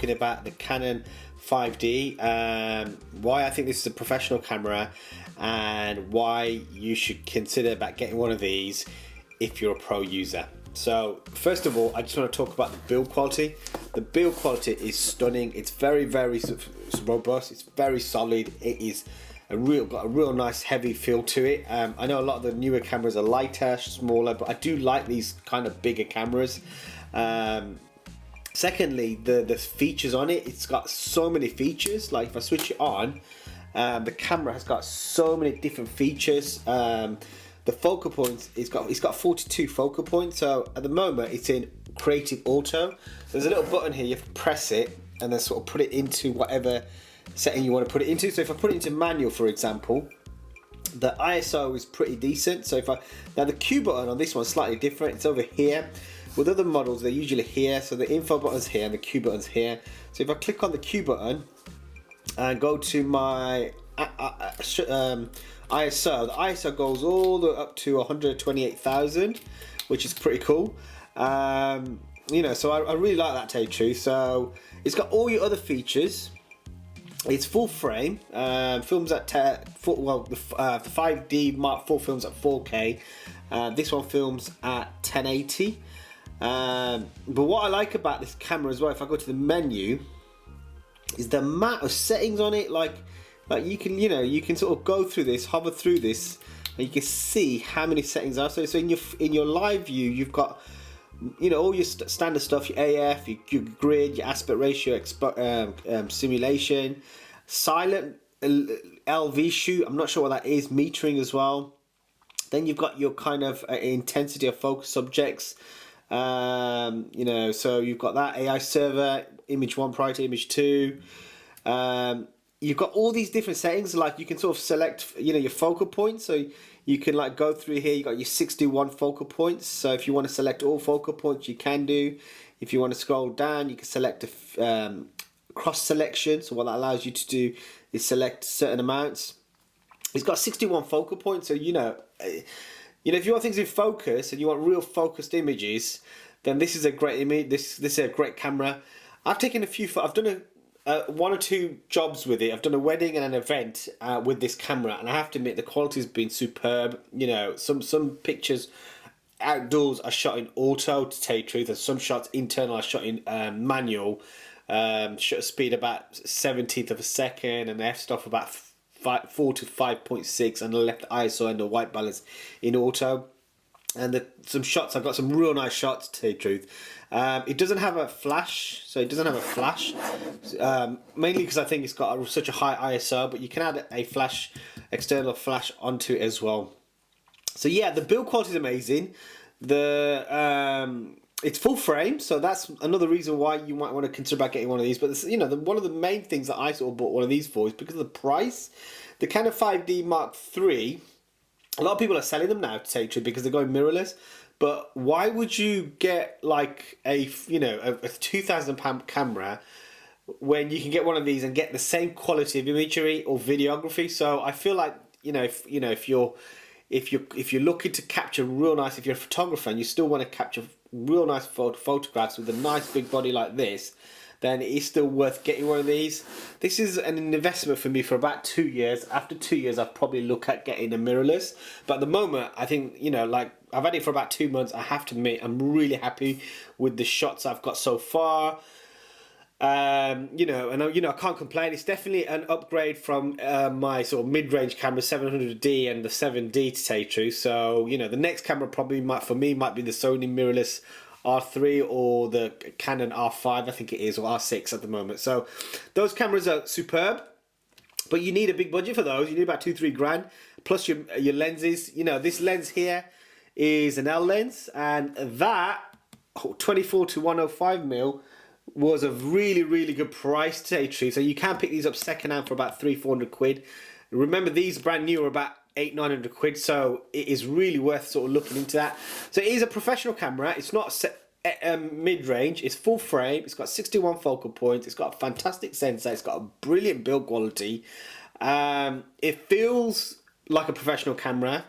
talking about the Canon 5D, why I think this is a professional camera, and why you should consider about getting one of these if you're a pro user. So first of all, I just want to talk about the build quality. The build quality is stunning. It's very, very robust. It's very solid. It is got a real nice heavy feel to it. I know a lot of the newer cameras are lighter, smaller, but I do like these kind of bigger cameras. Secondly, the features on it, it's got so many features. Like if I switch it on, the camera has got so many different features. The focal points, it's got 42 focal points. So at the moment it's in creative auto. There's a little button here, you have to press it and then sort of put it into whatever setting you want to put it into. So if I put it into manual, for example, the ISO is pretty decent. So now the Q button on this one's slightly different. It's over here. With other models, they're usually here. So the info button's here and the Q button's here. So if I click on the Q button and go to my ISO, the ISO goes all the way up to 128,000, which is pretty cool. You know, so I really like that, to tell you the truth. So it's got all your other features. It's full frame, films at the 5D Mark IV films at 4K. This one films at 1080. But what I like about this camera as well, if I go to the menu, is the amount of settings on it. Like you can sort of go through this, hover through this, and you can see how many settings are. So in your live view, you've got, you know, all your standard stuff, your AF, your grid, your aspect ratio, simulation, silent LV shoot, I'm not sure what that is, metering as well. Then you've got your kind of intensity of focus subjects, you know, so you've got that AI server, image 1 prior to image 2. You've got all these different settings, like you can sort of select, you know, your focal points. So you can like go through here, you got your 61 focal points. So if you want to select all focal points, you can do. If you want to scroll down, you can select a cross selection. So what that allows you to do is select certain amounts. It's got 61 focal points. So, you know, if you want things in focus and you want real focused images, then this is a great image. This is a great camera. I've taken I've done one or two jobs with it. I've done a wedding and an event with this camera, and I have to admit the quality's been superb. You know, some pictures outdoors are shot in auto, to tell you the truth, and some shots internal are shot in manual. Shutter speed about 70th of a second, and the f-stop about 4 to 5.6, and the left ISO and the white balance in auto. And some shots, I've got some real nice shots, to tell you the truth. It doesn't have a flash, mainly because I think it's got such a high ISO, but you can add a flash, external flash onto it as well. So yeah, the build quality is amazing. It's full frame, so that's another reason why you might want to consider about getting one of these. But you know, one of the main things that I sort of bought one of these for is because of the price. The Canon 5D Mark III, a lot of people are selling them now, to tell you the truth, because they're going mirrorless. But why would you get like a £2,000 camera when you can get one of these and get the same quality of imagery or videography? So I feel like, if you're looking to capture real nice, if you're a photographer and you still want to capture real nice photographs with a nice big body like this, then it's still worth getting one of these. This is an investment for me for about 2 years. After 2 years, I'll probably look at getting a mirrorless. But at the moment, I think, like I've had it for about 2 months. I have to admit, I'm really happy with the shots I've got so far. I can't complain. It's definitely an upgrade from my sort of mid-range camera 700D and the 7D, to tell you the truth. So, the next camera probably might be the Sony mirrorless R3 or the Canon R5, I think it is, or R6 at the moment. So those cameras are superb, but you need a big budget for those. You need about 2-3 grand plus your lenses. This lens here is an L lens, and that 24 to 105mm was a really, really good price, to tell you the truth. So you can pick these up second hand for about 300-400 quid. Remember, these brand new are about 800-900 quid, so it is really worth sort of looking into that. So it is a professional camera. It's not mid-range. It's full frame. It's got 61 focal points. It's got a fantastic sensor. It's got a brilliant build quality. It feels like a professional camera.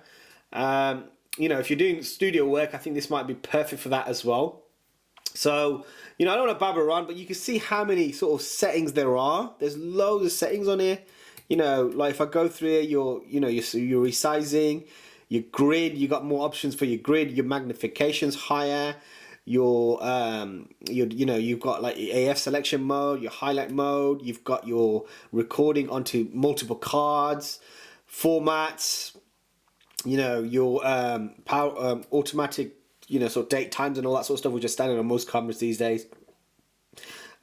If you're doing studio work, I think this might be perfect for that as well. So, you know, I don't want to babble around, but you can see how many sort of settings there are. There's loads of settings on here. You know, like if I go through here, your resizing, your grid, you got more options for your grid, your magnification's higher, you've got like AF selection mode, your highlight mode, you've got your recording onto multiple cards, formats, you know, your power automatic, you know, sort of date times and all that sort of stuff, which is standard on most cameras these days.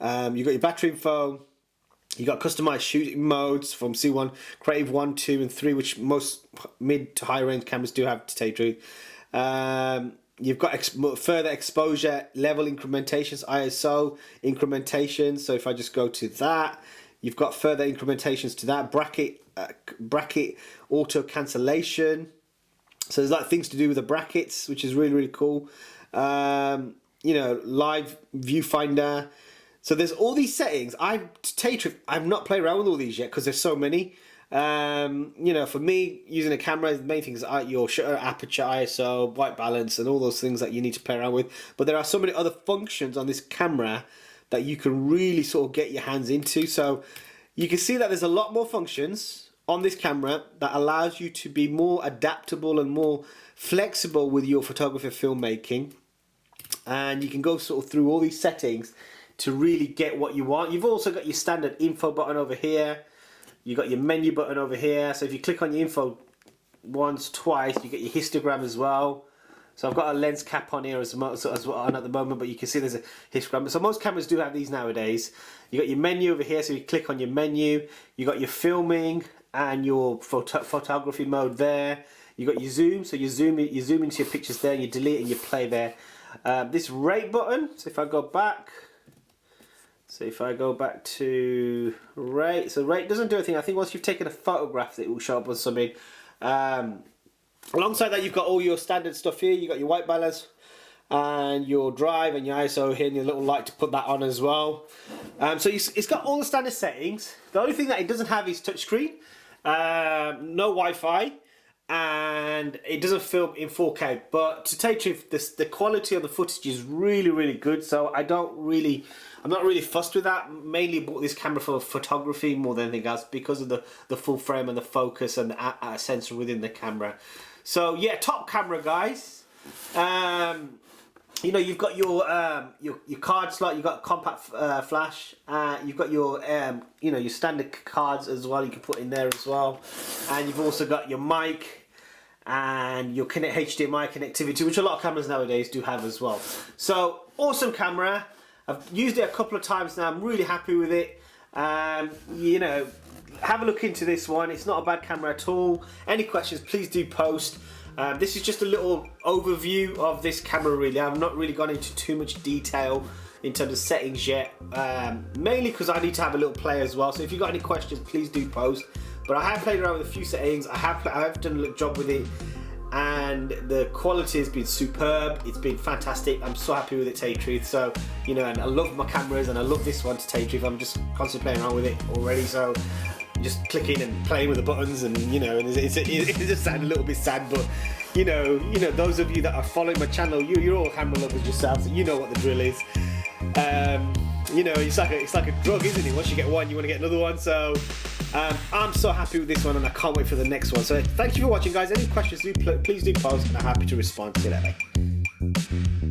You've got your battery info. You got customized shooting modes from C1, Creative 1, 2, and 3, which most mid to high range cameras do have, to tell you the truth. You've got further exposure level incrementations, ISO incrementations. So if I just go to that, you've got further incrementations to that. Bracket auto cancellation. So there's like things to do with the brackets, which is really, really cool. You know, live viewfinder. So there's all these settings. To tell you the truth, I've not played around with all these yet because there's so many. You know, for me, using a camera, the main thing is your shutter, aperture, ISO, white balance, and all those things that you need to play around with. But there are so many other functions on this camera that you can really sort of get your hands into. So you can see that there's a lot more functions on this camera that allows you to be more adaptable and more flexible with your photography filmmaking. And you can go sort of through all these settings to really get what you want. You've also got your standard info button over here. You've got your menu button over here. So if you click on your info once, twice, you get your histogram as well. So I've got a lens cap on here as well on at the moment, but you can see there's a histogram. So most cameras do have these nowadays. You got your menu over here, so you click on your menu. You got your filming and your photography mode there. You got your zoom, so you zoom into your pictures there, you delete and you play there. This rate button, so if I go back, to rate, so rate doesn't do anything. I think once you've taken a photograph, it will show up on something. Alongside that, you've got all your standard stuff here. You've got your white balance and your drive and your ISO here, and your little light to put that on as well. So it's got all the standard settings. The only thing that it doesn't have is touchscreen, no Wi-Fi, and it doesn't film in 4K. But to tell you the truth, the quality of the footage is really, really good. So I'm not really fussed with that. Mainly bought this camera for photography more than anything else because of the full frame and the focus and the sensor within the camera. So yeah, top camera, guys. You know, you've got your card slot, you've got compact flash, you've got your you know, your standard cards as well, you can put in there as well, and you've also got your mic and your HDMI connectivity, which a lot of cameras nowadays do have as well. So awesome camera. I've used it a couple of times now. I'm really happy with it. You know, have a look into this one. It's not a bad camera at all. Any questions, please do post. This is just a little overview of this camera really. I've not really gone into too much detail in terms of settings yet, mainly because I need to have a little play as well. So if you've got any questions, please do post. But I have played around with a few settings. I have done a little job with it, and the quality has been superb. It's been fantastic. I'm so happy with it, to tell you the truth. So, you know, and I love my cameras, and I love this one, to tell you the truth. I'm just constantly playing around with it already. So just clicking and playing with the buttons, and you know, and it just sounds a little bit sad, but you know, those of you that are following my channel, you're all camera lovers yourselves, so you know what the drill is. You know, it's like a drug, isn't it? Once you get one, you want to get another one. So I'm so happy with this one, and I can't wait for the next one. So thank you for watching, guys. Any questions, please do post, and I'm happy to respond. See you later.